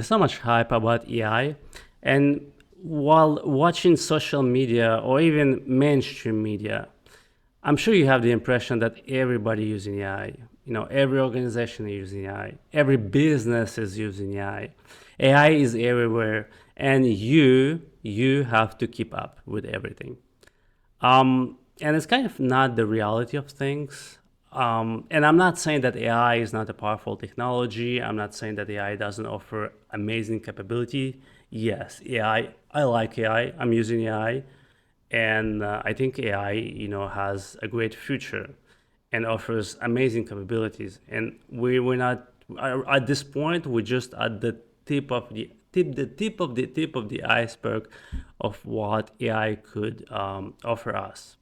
so much hype about AI, and while watching social media or even mainstream media, I'm sure you have the impression that everybody using AI. Every organization is using AI. Every business is using AI. AI is everywhere, and you have to keep up with everything. And it's kind of not the reality of things. And I'm not saying that AI is not a powerful technology. I'm not saying that AI doesn't offer amazing capability. Yes, AI. I like AI. I'm using AI, and I think AI, has a great future and offers amazing capabilities. And we're not at this point. We're just at the tip of the iceberg of what AI could offer us.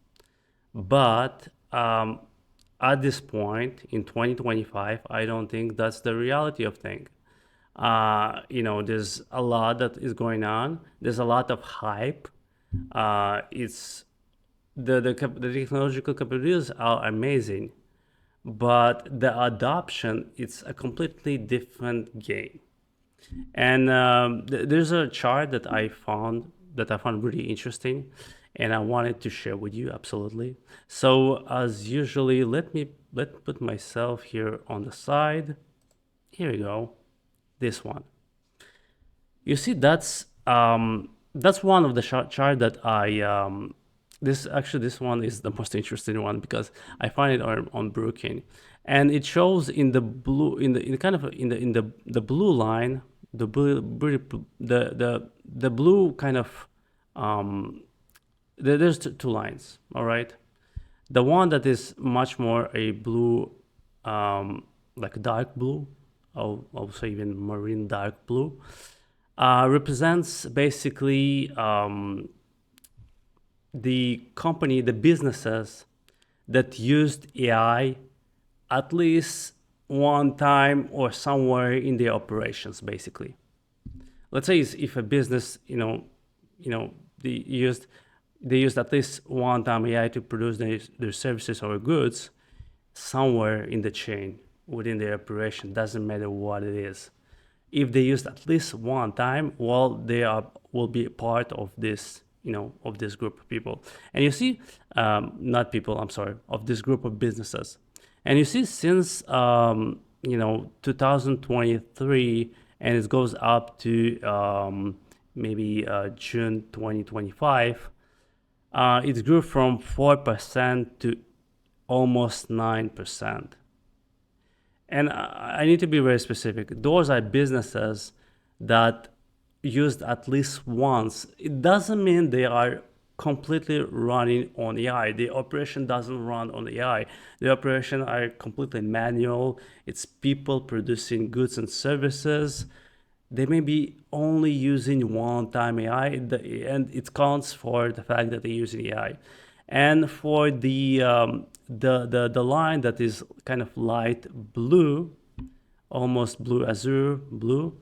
But at this point in 2025, I don't think that's the reality of things. There's a lot that is going on. There's a lot of hype. It's the technological capabilities are amazing, but the adoption, it's a completely different game. And there's a chart that I found really interesting, and I wanted to share with you absolutely. So as usually, let put myself here on the side. Here we go. This one. You see, that's one of the chart that I this one is the most interesting one because I find it on Brooking, and it shows in the blue in kind of in the blue line, the blue kind of there's two lines. All right, the one that is much more a blue, like dark blue, I'll say even marine dark blue, represents basically the businesses that used AI at least one time or somewhere in their operations, basically. Let's say if a business, they used at least one time AI to produce their services or goods somewhere in the chain within their operation. Doesn't matter what it is. If they used at least one time, well, will be a part of this, of this group of people. And you see, not people, I'm sorry, of this group of businesses. And you see, since 2023, and it goes up to maybe June 2025, it grew from 4% to almost 9%. And I need to be very specific. Those are businesses that used at least once. It doesn't mean they are completely running on AI. The operation doesn't run on AI. The operation are completely manual. It's people producing goods and services. They may be only using one-time AI, and it counts for the fact that they're using AI. And for the line that is kind of light blue, almost blue azure blue,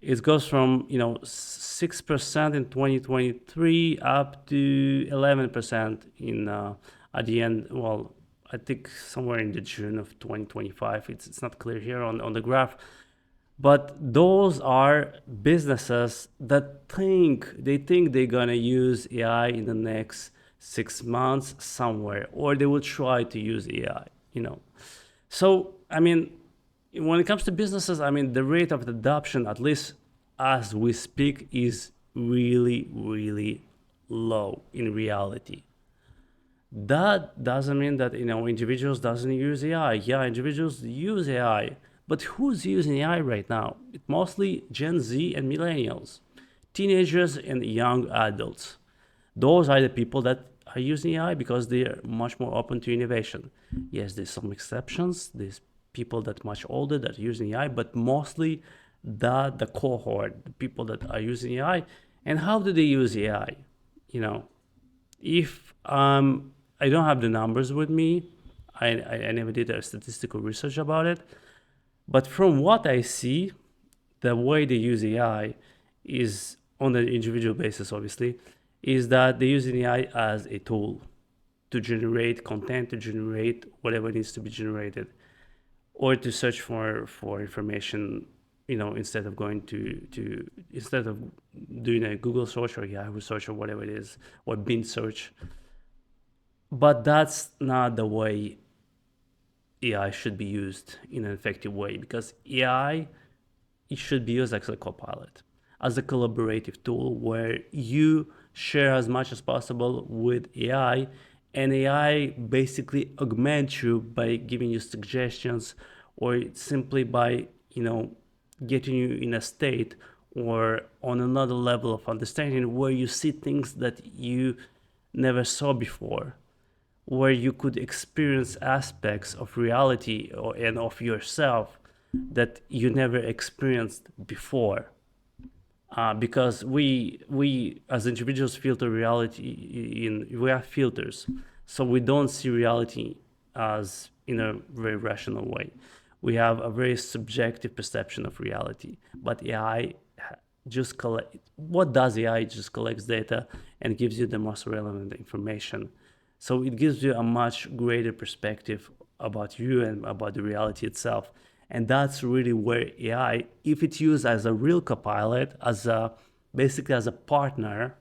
it goes from 6% in 2023 up to 11% in at the end. Well, I think somewhere in the June of 2025. It's not clear here on the graph. But those are businesses that think they're gonna use AI in the next 6 months somewhere, or they will try to use AI. So I mean, when it comes to businesses, I mean, the rate of adoption, at least as we speak, is really, really low in reality. That doesn't mean that individuals doesn't use AI. Yeah, individuals use AI, but who's using AI right now? It's mostly Gen Z and millennials, teenagers and young adults. Those are the people that are using AI because they are much more open to innovation. Yes, there's some exceptions. There's people that much older that are using AI, but mostly the cohort, the people that are using AI. And how do they use AI? If I don't have the numbers with me, I never did a statistical research about it, but from what I see, the way they use AI is on an individual basis, obviously, is that they use AI as a tool to generate content, to generate whatever needs to be generated, or to search for information, instead of going instead of doing a Google search or Yahoo search or whatever it is, or Bing search. But that's not the way AI should be used in an effective way, because AI, it should be used as a copilot, as a collaborative tool where you share as much as possible with AI, and AI basically augments you by giving you suggestions, or simply by getting you in a state or on another level of understanding where you see things that you never saw before, where you could experience aspects of reality and of yourself that you never experienced before. Because we as individuals filter reality we have filters, so we don't see reality as in a very rational way. We have a very subjective perception of reality. But AI just what does AI? Just collects data and gives you the most relevant information. So it gives you a much greater perspective about you and about the reality itself. And that's really where AI, if it's used as a real copilot, basically as a partner,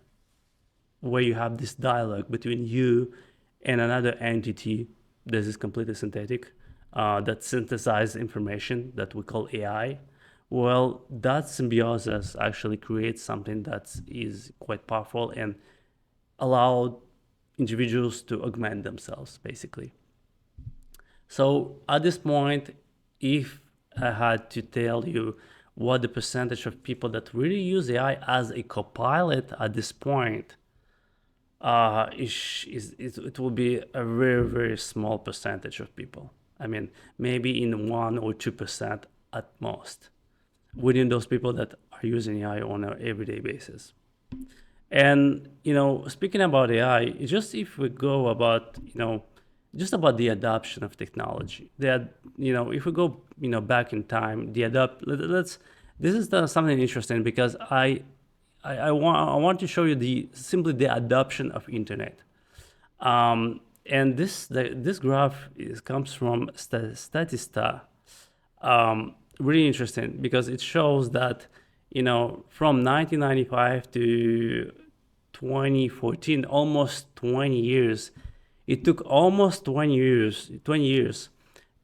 where you have this dialogue between you and another entity that is completely synthetic, that synthesizes information that we call AI, well, that symbiosis actually creates something that is quite powerful and allow individuals to augment themselves, basically. So at this point, if I had to tell you what the percentage of people that really use AI as a copilot at this point, it will be a very, very small percentage of people. I mean, maybe in 1 or 2% at most, within those people that are using AI on an everyday basis. And speaking about AI, just if we go about just about the adoption of technology, that if we go back in time, this is something interesting, because I want to show you simply the adoption of internet. And this graph comes from Statista. Really interesting, because it shows that from 1995 to 2014, almost 20 years. It took almost 20 years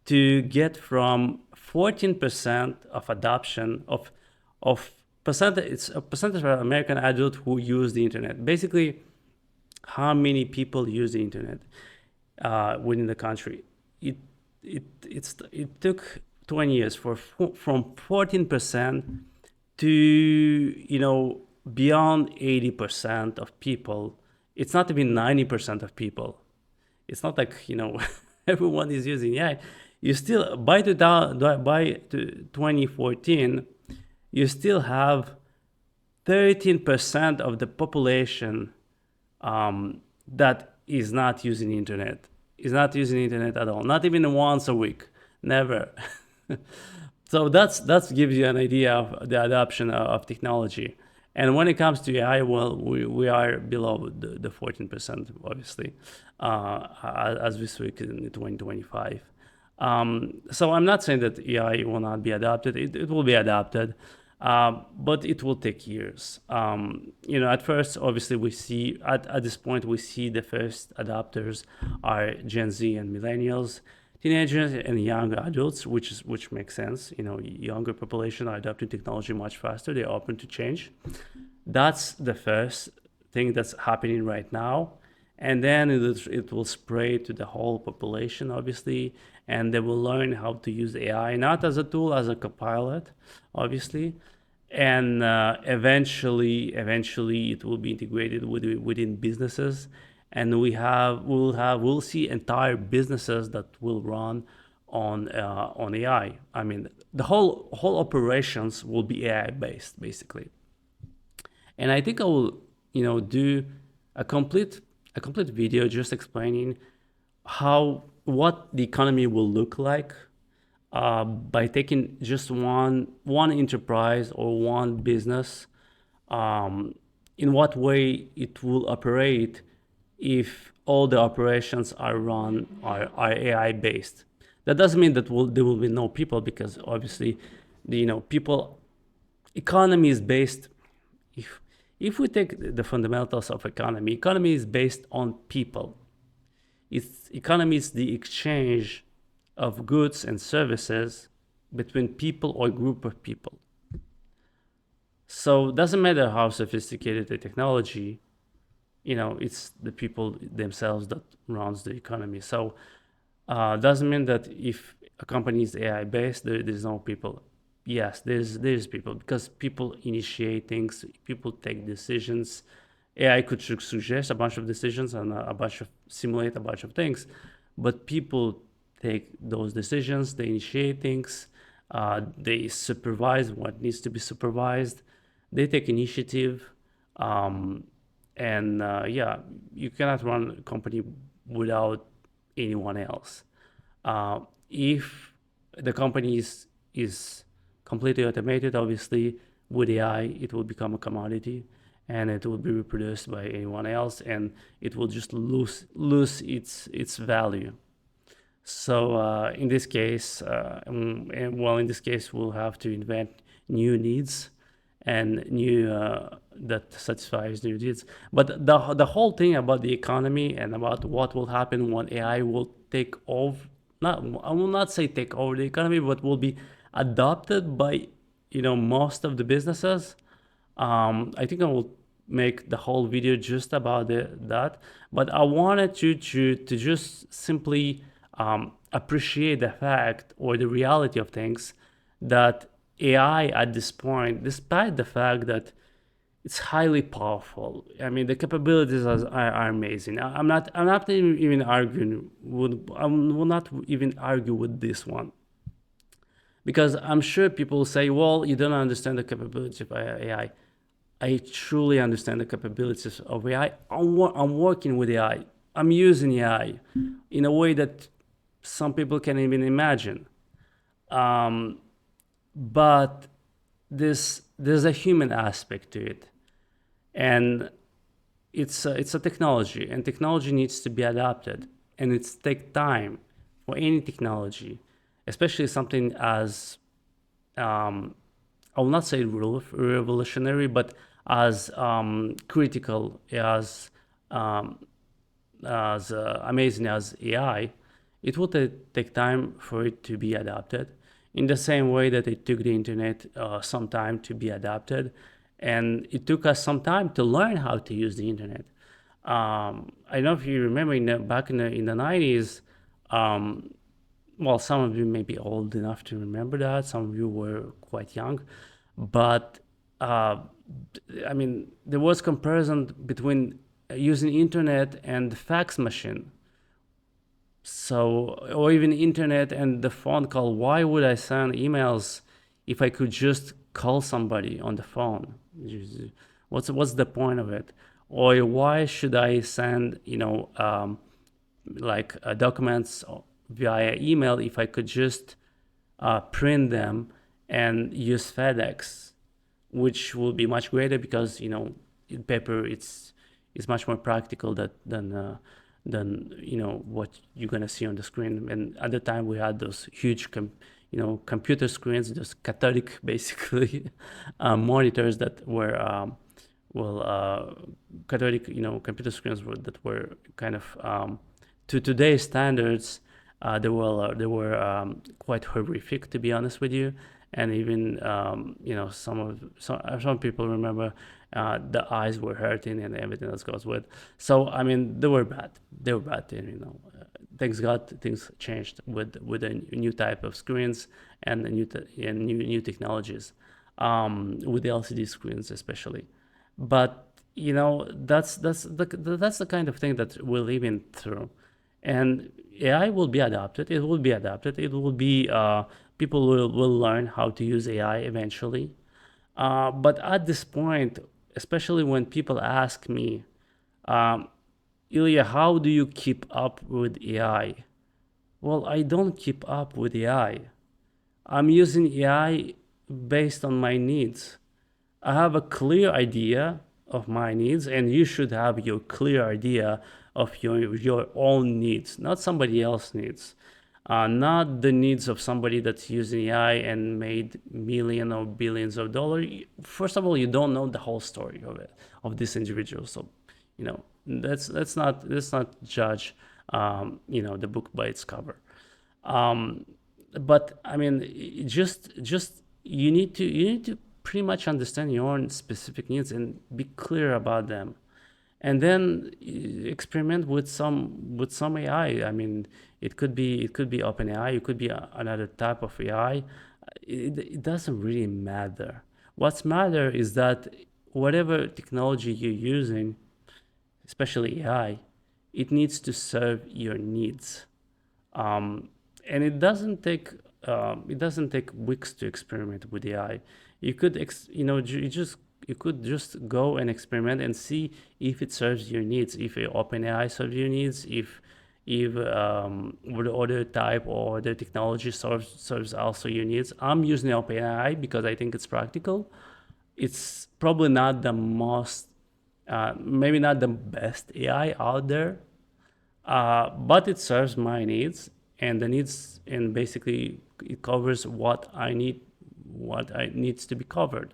to get from 14% of adoption of percentage. It's a percentage of American adults who use the internet. Basically, how many people use the internet within the country. It took 20 years from 14% to beyond 80% of people. It's not even 90% of people. It's not like everyone is using AI. You still by 2014, you still have 13% of the population that is not using the internet. Is not using the internet at all. Not even once a week. Never. So that gives you an idea of the adoption of technology. And when it comes to AI, well, we are below the 14%, obviously, as we speak in 2025. So I'm not saying that AI will not be adopted. It will be adopted, but it will take years. At first, obviously, we see at this point we see the first adopters are Gen Z and millennials, teenagers and young adults, which makes sense. Younger population are adopting technology much faster. They're open to change. That's the first thing that's happening right now. And then it will spread to the whole population, obviously, and they will learn how to use AI, not as a tool, as a copilot, obviously. And eventually it will be integrated within businesses. And we'll see entire businesses that will run on AI. I mean, the whole operations will be AI based, basically. And I think I will, do a complete video just explaining what the economy will look like by taking just one enterprise or one business, in what way it will operate if all the operations are AI based. That doesn't mean that there will be no people, because obviously people, economy is based, if if we take the fundamentals of economy is based on people. Economy is the exchange of goods and services between people or group of people. So it doesn't matter how sophisticated the technology, it's the people themselves that runs the economy. So doesn't mean that if a company is AI based, there's no people. Yes, there's people, because people initiate things, people take decisions. AI could suggest a bunch of decisions and simulate a bunch of things, but people take those decisions. They initiate things. They supervise what needs to be supervised. They take initiative, and yeah, you cannot run a company without anyone else. If the company is completely automated, obviously with AI it will become a commodity, and it will be reproduced by anyone else, and it will just lose its value. So in this case, in this case, we'll have to invent new needs and new that satisfies new needs. But the whole thing about the economy and about what will happen when AI will take over, not I will not say take over the economy, but will be adopted by most of the businesses. I think I will make the whole video just about that, but I wanted you to just simply appreciate the fact or the reality of things, that AI at this point, despite the fact that it's highly powerful, I mean the capabilities are amazing. I'm not even arguing with I will not even argue with this one, because I'm sure people say, well, you don't understand the capabilities of AI. I truly understand the capabilities of AI. I'm working with AI. I'm using AI in a way that some people can't even imagine. But there's a human aspect to it, and it's a technology, and technology needs to be adapted, and it's take time for any technology, especially something as I will not say revolutionary, but as critical, as amazing as AI. It will take time for it to be adapted, in the same way that it took the internet some time to be adapted, and it took us some time to learn how to use the internet. I don't know if you remember back in the 90s. Well, some of you may be old enough to remember that. Some of you were quite young, but I mean, there was comparison between using internet and the fax machine. So, or even internet and the phone call. Why would I send emails if I could just call somebody on the phone? What's the point of it? Or why should I send documents via email if I could just print them and use FedEx, which will be much greater, because in paper it's much more practical than what you're gonna see on the screen. And at the time we had those huge computer screens, those cathodic basically monitors that were cathodic computer screens that were kind of to today's standards, they were quite horrific, to be honest with you. And even some people remember the eyes were hurting and everything else goes with. So I mean, they were bad. They were bad. And, thanks God, things changed with a new type of screens and new technologies, with the LCD screens especially. But that's the kind of thing that we're living through, and AI will be adapted. It will be adapted. It will be people will learn how to use AI eventually. But at this point, especially when people ask me, Ilya, how do you keep up with AI? Well, I don't keep up with AI. I'm using AI based on my needs. I have a clear idea of my needs, and you should have your clear idea of your own needs, not somebody else's needs. not the needs of somebody that's using AI and made millions or billions of dollars. First of all, you don't know the whole story of it, of this individual. So, let's not judge, the book by its cover. Um, but I mean, just you need to pretty much understand your own specific needs and be clear about them, and then experiment with some AI. I mean, it could be OpenAI, it could be another type of AI. It doesn't really matter. What's matter is that whatever technology you're using, especially AI, it needs to serve your needs. um, and it doesn't take weeks to experiment with AI. You could you could just go and experiment and see if it serves your needs, if OpenAI serves your needs, if what other type or other technology serves also your needs. I'm using OpenAI because I think it's practical. It's probably not the most, maybe not the best AI out there, but it serves my needs, and the needs, and basically it covers what I needs to be covered.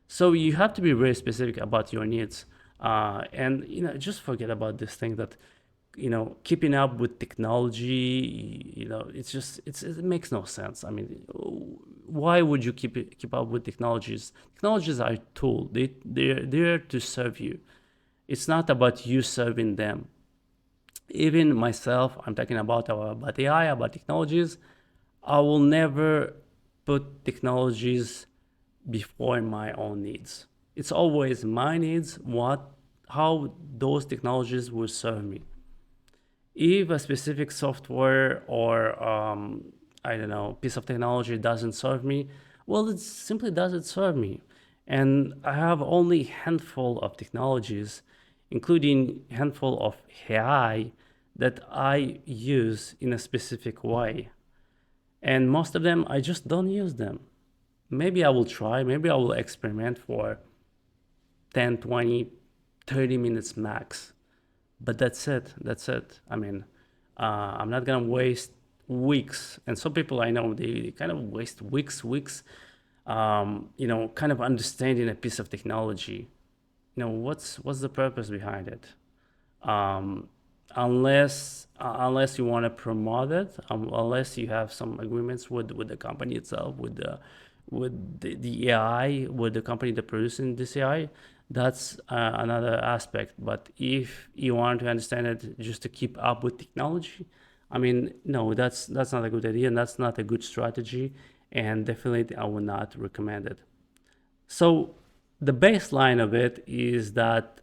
So you have to be very specific about your needs, and just forget about this thing that keeping up with technology. It makes no sense. I mean, why would you keep up with technologies? Technologies are a tool. They're there to serve you. It's not about you serving them. Even myself, I'm talking about AI, about technologies. I will never put technologies before my own needs. It's always my needs, how those technologies will serve me. If a specific software or I don't know, piece of technology doesn't serve me, well, it simply doesn't serve me. And I have only handful of technologies, including handful of AI, that I use in a specific way. And most of them, I just don't use them. Maybe I will try, maybe I will experiment for 10, 20, 30 minutes max. But that's it. I mean, I'm not gonna waste weeks. And some people I know, they kind of waste weeks, kind of understanding a piece of technology. What's the purpose behind it? um, unless you want to promote it, unless you have some agreements with the company itself, with the AI, with the company that producing this AI. That's another aspect. But if you want to understand it just to keep up with technology, I mean, no, that's not a good idea, and that's not a good strategy, and definitely I would not recommend it. So the baseline of it is that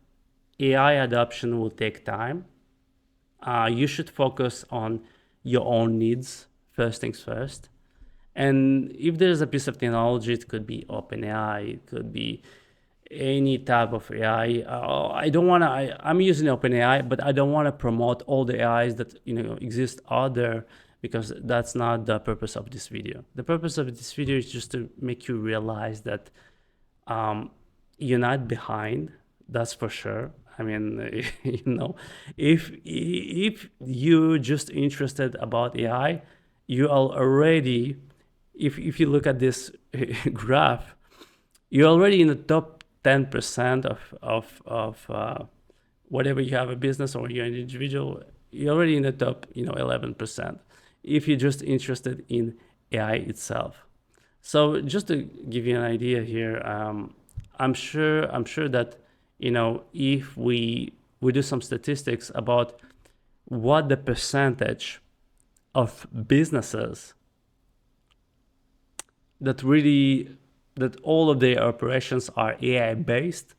AI adoption will take time. You should focus on your own needs, first things first. And if there's a piece of technology, it could be OpenAI, it could be any type of AI. I don't want to. I'm using OpenAI, but I don't want to promote all the AIs that exist out there, because that's not the purpose of this video. The purpose of this video is just to make you realize that um, you're not behind. That's for sure. I mean, if you're just interested about AI, you are already. If you look at this graph, you're already in the top 10% of whatever you have a business or you're an individual. You're already in the top 11%, if you're just interested in AI itself. So just to give you an idea here, I'm sure that if we do some statistics about what the percentage of businesses that all of their operations are AI based.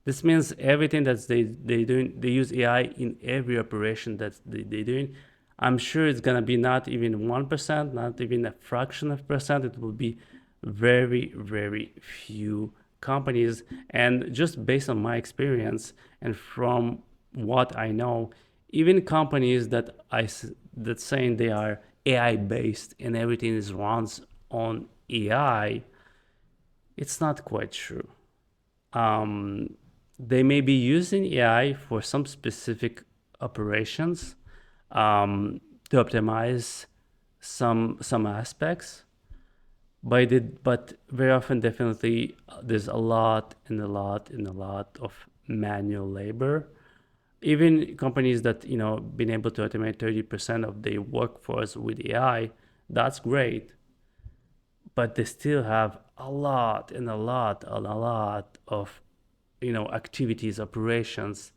This means everything that they use AI in every operation that they're doing. I'm sure it's gonna be not even 1%, not even a fraction of percent. It will be very, very few companies. And just based on my experience and from what I know, even companies that saying they are AI based and everything is runs on AI, it's not quite true. Um, they may be using AI for some specific operations, to optimize some aspects, but very often, definitely, there's a lot and a lot and a lot of manual labor. Even companies that been able to automate 30% of their workforce with AI, that's great, but they still have a lot and a lot and a lot of activities, operations,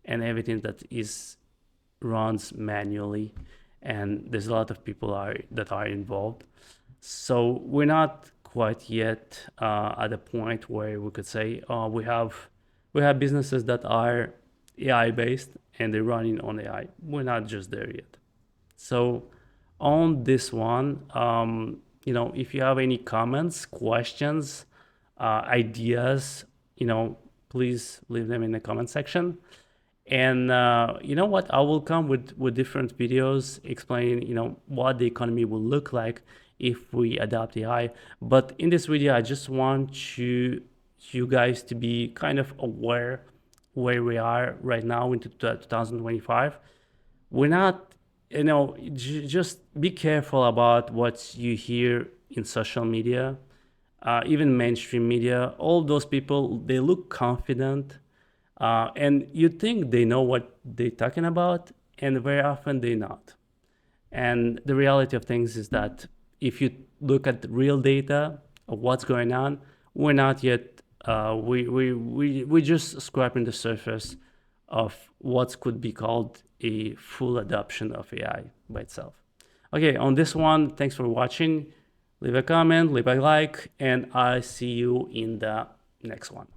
and everything that is runs manually, and there's a lot of people that are involved. So we're not quite yet at a point where we could say, oh, we have businesses that are AI based and they're running on AI. We're not just there yet. So on this one, if you have any comments, questions, ideas, please leave them in the comment section. And you know what? I will come with different videos explaining, what the economy will look like if we adopt AI. But in this video, I just want you guys to be kind of aware where we are right now into 2025. We're not, just be careful about what you hear in social media, even mainstream media. All those people, they look confident, and you think they know what they're talking about, and very often they're not. And the reality of things is that if you look at the real data of what's going on, we're not yet, we're just scraping the surface of what could be called a full adoption of AI by itself. Okay, on this one, thanks for watching. Leave a comment, leave a like, and I see you in the next one.